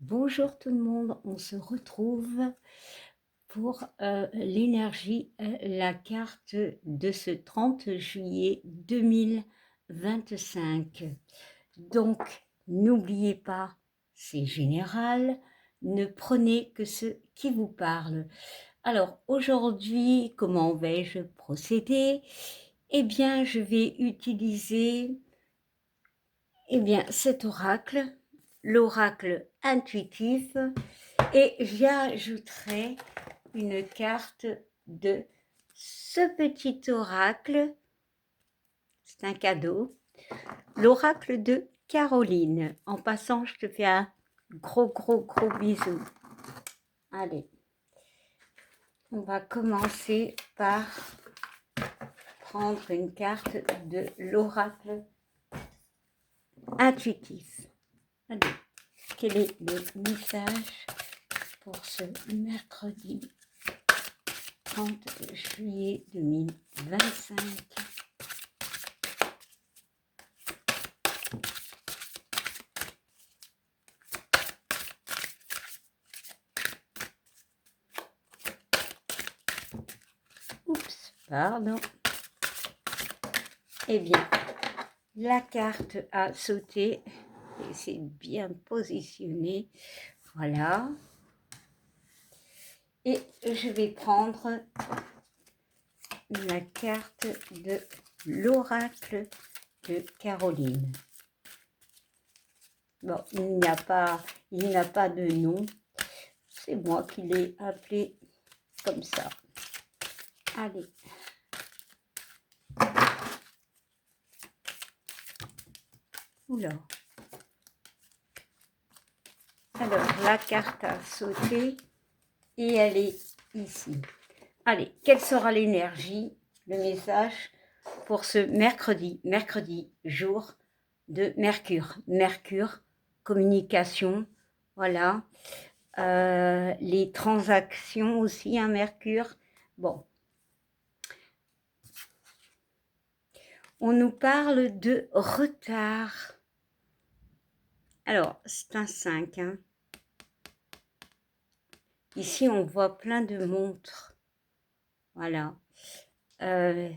Bonjour tout le monde, on se retrouve pour l'énergie, la carte de ce 30 juillet 2025. Donc, n'oubliez pas, c'est général, ne prenez que ce qui vous parle. Alors, aujourd'hui, comment vais-je procéder? Eh bien, je vais utiliser cet oracle, l'oracle intuitif, et j'ajouterai une carte de ce petit oracle, c'est un cadeau, l'oracle de Caroline. En passant, je te fais un gros bisou. Allez, on va commencer par prendre une carte de l'oracle intuitif. Allez, quel est le message pour ce mercredi 30 juillet 2025? Oups, pardon. Eh bien, la carte a sauté et c'est bien positionné. Voilà. Et je vais prendre la carte de l'oracle de Caroline. Bon, il n'a pas de nom. C'est moi qui l'ai appelé comme ça. Allez. Oula. Alors, la carte a sauté et elle est ici. Allez, quelle sera l'énergie, le message pour ce mercredi jour de Mercure. Mercure, communication, voilà. Les transactions aussi, un Mercure. Bon. On nous parle de retard. Alors, c'est un 5. Hein. Ici, on voit plein de montres. Voilà. On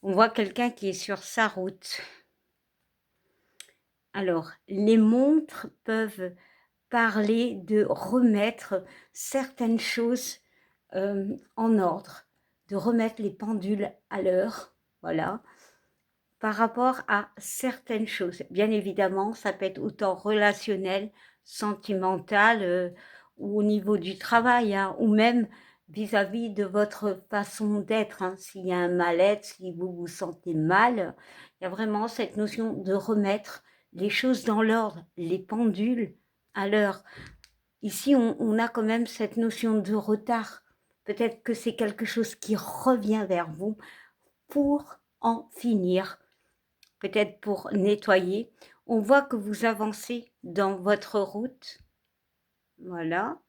voit quelqu'un qui est sur sa route. Alors, les montres peuvent parler de remettre certaines choses en ordre, de remettre les pendules à l'heure, voilà, par rapport à certaines choses. Bien évidemment, ça peut être autant relationnel, sentimental, ou au niveau du travail, hein, ou même vis-à-vis de votre façon d'être. Hein. S'il y a un mal-être, si vous vous sentez mal, il y a vraiment cette notion de remettre les choses dans l'ordre, les pendules à l'heure. Ici, on a quand même cette notion de retard. Peut-être que c'est quelque chose qui revient vers vous pour en finir, peut-être pour nettoyer. On voit que vous avancez dans votre route. Voilà.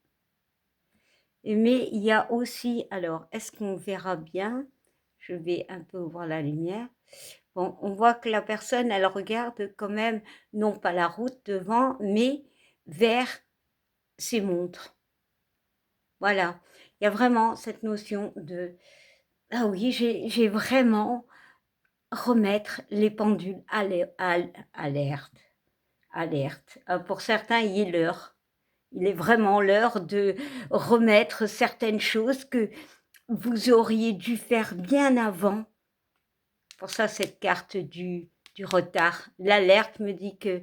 Mais il y a aussi, alors, est-ce qu'on verra bien? Je vais un peu ouvrir la lumière. Bon, on voit que la personne, elle regarde quand même, non pas la route devant, mais vers ses montres. Voilà, il y a vraiment cette notion de « Ah oui, j'ai vraiment remettre les pendules alerte. Pour certains, il est l'heure. Il est vraiment l'heure de remettre certaines choses que vous auriez dû faire bien avant. Pour ça, cette carte du retard. L'alerte me dit que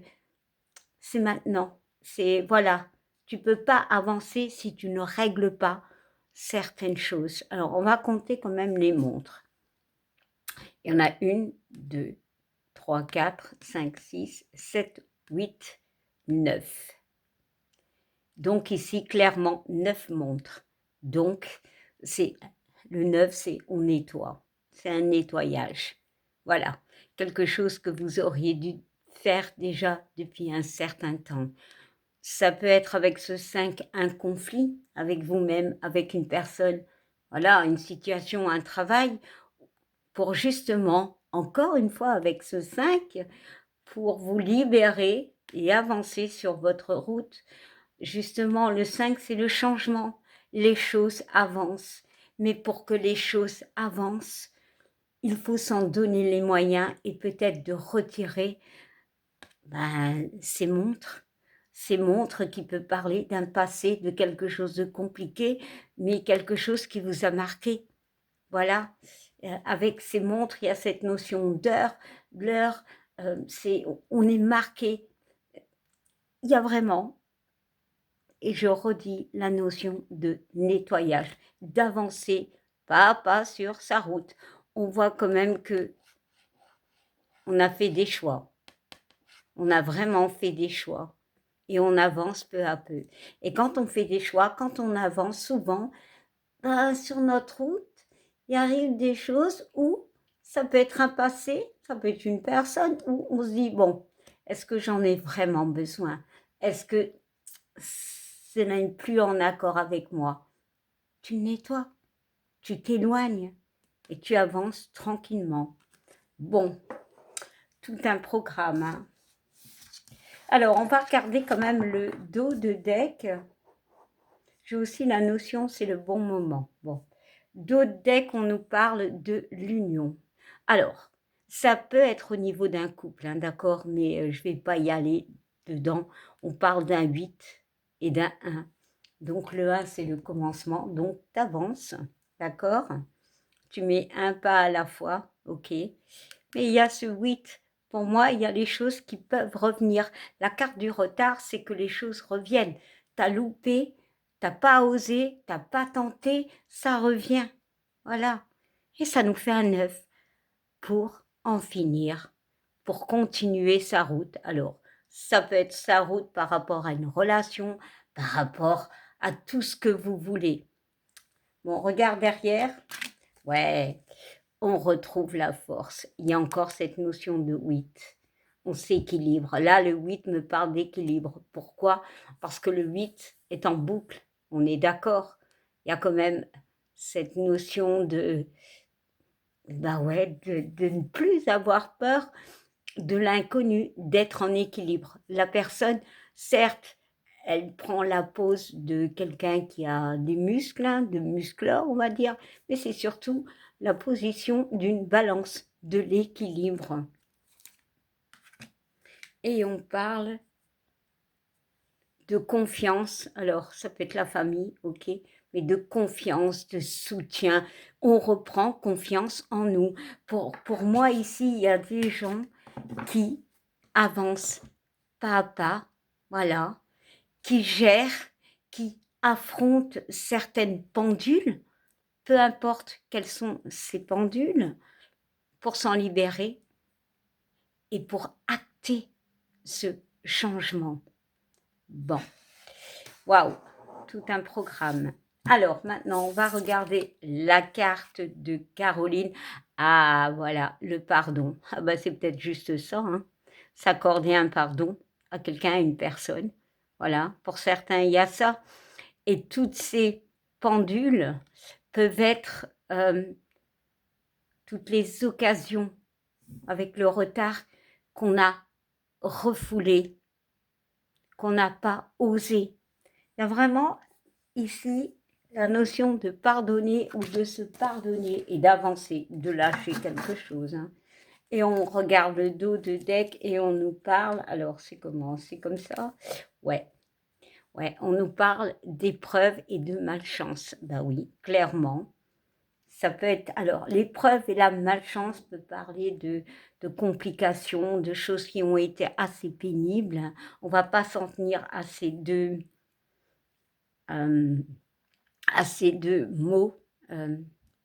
c'est maintenant. C'est voilà, tu peux pas avancer si tu ne règles pas certaines choses. Alors, on va compter quand même les montres. Il y en a 1, 2, 3, 4, 5, 6, 7, 8, 9. Donc ici, clairement, 9 montres. Donc, c'est le 9, c'est on nettoie. C'est un nettoyage. Voilà, quelque chose que vous auriez dû faire déjà depuis un certain temps. Ça peut être avec ce 5 un conflit avec vous-même, avec une personne, voilà, une situation, un travail, pour justement, encore une fois avec ce 5, pour vous libérer et avancer sur votre route, Justement, le 5, c'est le changement. Les choses avancent. Mais pour que les choses avancent, il faut s'en donner les moyens et peut-être de retirer ces montres. Ces montres qui peuvent parler d'un passé, de quelque chose de compliqué, mais quelque chose qui vous a marqué. Voilà, avec ces montres, il y a cette notion d'heure, l'heure, on est marqué. Il y a vraiment, et je redis, la notion de nettoyage, d'avancer pas à pas sur sa route. On voit quand même que on a fait des choix. On a vraiment fait des choix. Et on avance peu à peu. Et quand on fait des choix, quand on avance souvent, sur notre route, il arrive des choses où ça peut être un passé, ça peut être une personne, où on se dit, bon, est-ce que j'en ai vraiment besoin? Est-ce que ce n'est plus en accord avec moi? Tu nettoies, tu t'éloignes et tu avances tranquillement. Bon, tout un programme. Hein. Alors, on va regarder quand même le dos de deck. J'ai aussi la notion, c'est le bon moment. Bon, dos de deck, on nous parle de l'union. Alors, ça peut être au niveau d'un couple, hein, d'accord, mais je ne vais pas y aller dedans. On parle d'un 8 et d'un 1. Donc, le 1, c'est le commencement. Donc, tu avances, d'accord? Tu mets un pas à la fois, ok? Mais il y a ce 8. Pour moi, il y a les choses qui peuvent revenir. La carte du retard, c'est que les choses reviennent. Tu as loupé, tu n'as pas osé, tu n'as pas tenté, ça revient. Voilà. Et ça nous fait un 9 pour en finir, pour continuer sa route. Alors, ça peut être sa route par rapport à une relation, par rapport à tout ce que vous voulez. Bon, regarde derrière. Ouais, on retrouve la force. Il y a encore cette notion de 8. On s'équilibre. Là, le 8 me parle d'équilibre. Pourquoi? Parce que le 8 est en boucle. On est d'accord. Il y a quand même cette notion de, de ne plus avoir peur de l'inconnu, d'être en équilibre. La personne, certes, elle prend la pose de quelqu'un qui a des muscles, hein, de musclore, on va dire, mais c'est surtout la position d'une balance, de l'équilibre. Et on parle de confiance, alors ça peut être la famille, ok, mais de confiance, de soutien. On reprend confiance en nous. Pour moi, ici, il y a des gens qui avancent pas à pas, voilà, qui gèrent, qui affrontent certaines pendules, peu importe quelles sont ces pendules, pour s'en libérer et pour acter ce changement. Bon, waouh, tout un programme. Alors maintenant, on va regarder la carte de Caroline. Ah voilà, le pardon. Ah bah c'est peut-être juste ça, hein. S'accorder un pardon à quelqu'un, à une personne. Voilà, pour certains, il y a ça. Et toutes ces pendules peuvent être toutes les occasions avec le retard qu'on a refoulé, qu'on n'a pas osé. Il y a vraiment ici la notion de pardonner ou de se pardonner et d'avancer, de lâcher quelque chose. Hein. Et on regarde le dos de deck et on nous parle, alors c'est comment? C'est comme ça? Ouais, on nous parle d'épreuves et de malchance. Ben oui, clairement. Ça peut être, alors l'épreuve et la malchance peut parler de complications, de choses qui ont été assez pénibles. On ne va pas s'en tenir euh, à ces deux mots.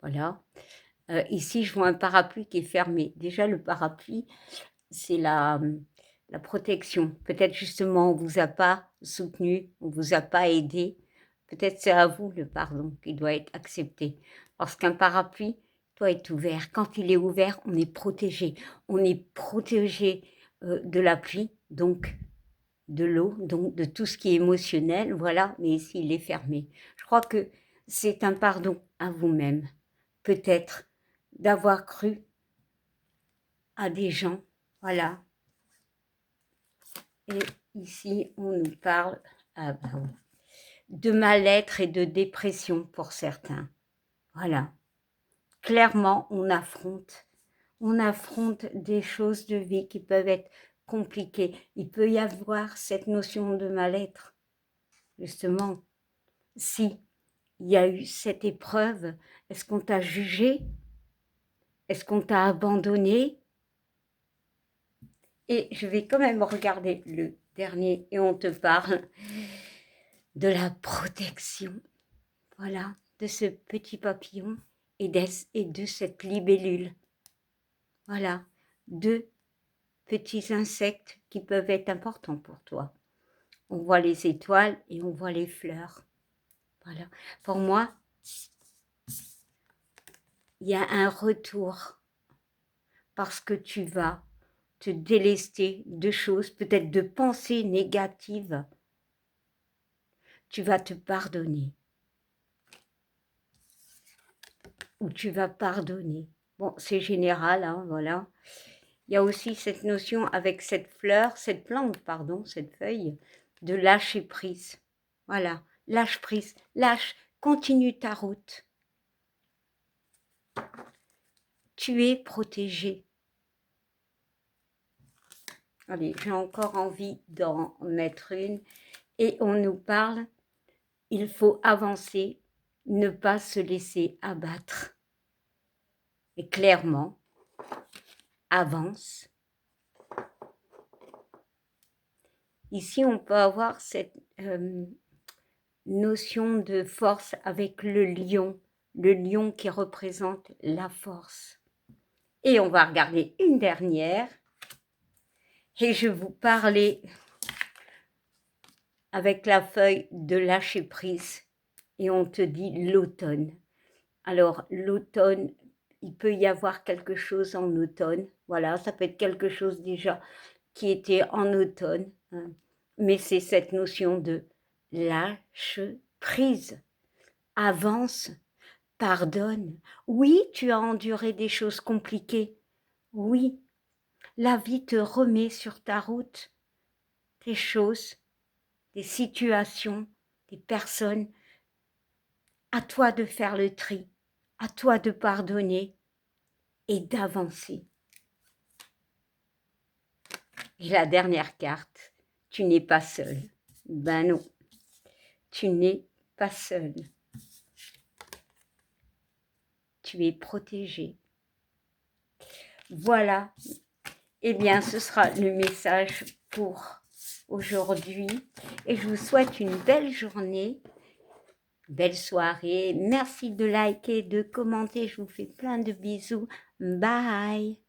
Voilà. Ici, je vois un parapluie qui est fermé. Déjà, le parapluie, c'est la protection. Peut-être justement, on ne vous a pas soutenu, on ne vous a pas aidé. Peut-être c'est à vous le pardon qui doit être accepté. Parce qu'un parapluie doit être ouvert. Quand il est ouvert, on est protégé. On est protégé de la pluie, donc de l'eau, donc de tout ce qui est émotionnel. Voilà, mais ici, il est fermé. Je crois que c'est un pardon à vous-même. Peut-être d'avoir cru à des gens. Voilà. Et ici, on nous parle, Ah bah oui. De mal-être et de dépression pour certains. Voilà. Clairement, on affronte des choses de vie qui peuvent être compliquées. Il peut y avoir cette notion de mal-être, justement. Si il y a eu cette épreuve, est-ce qu'on t'a jugé? Est-ce qu'on t'a abandonné? Et je vais quand même regarder le dernier et on te parle de la protection. Voilà, de ce petit papillon et de cette libellule. Voilà, deux petits insectes qui peuvent être importants pour toi. On voit les étoiles et on voit les fleurs. Voilà. Pour moi, il y a un retour parce que tu vas te délester de choses, peut-être de pensées négatives. Tu vas te pardonner. Ou tu vas pardonner. Bon, c'est général, hein, voilà. Il y a aussi cette notion avec cette fleur, cette plante, pardon, cette feuille, de lâcher prise. Voilà, lâche prise, lâche, continue ta route. Tu es protégé. Allez, j'ai encore envie d'en mettre une. Et on nous parle, il faut avancer, ne pas se laisser abattre. Et clairement, avance. Ici, on peut avoir cette notion de force avec le lion qui représente la force. Et on va regarder une dernière. Et je vous parlais avec la feuille de lâcher prise. Et on te dit l'automne. Alors, l'automne, il peut y avoir quelque chose en automne. Voilà, ça peut être quelque chose déjà qui était en automne. Hein. Mais c'est cette notion de lâche prise. Avance, pardonne. Oui, tu as enduré des choses compliquées. Oui, la vie te remet sur ta route des choses, des situations, des personnes. À toi de faire le tri, à toi de pardonner et d'avancer. Et la dernière carte, tu n'es pas seul. Ben non, tu n'es pas seul. Tu es protégé. Voilà, eh bien ce sera le message pour aujourd'hui. Et je vous souhaite une belle journée, belle soirée. Merci de liker, de commenter. Je vous fais plein de bisous. Bye.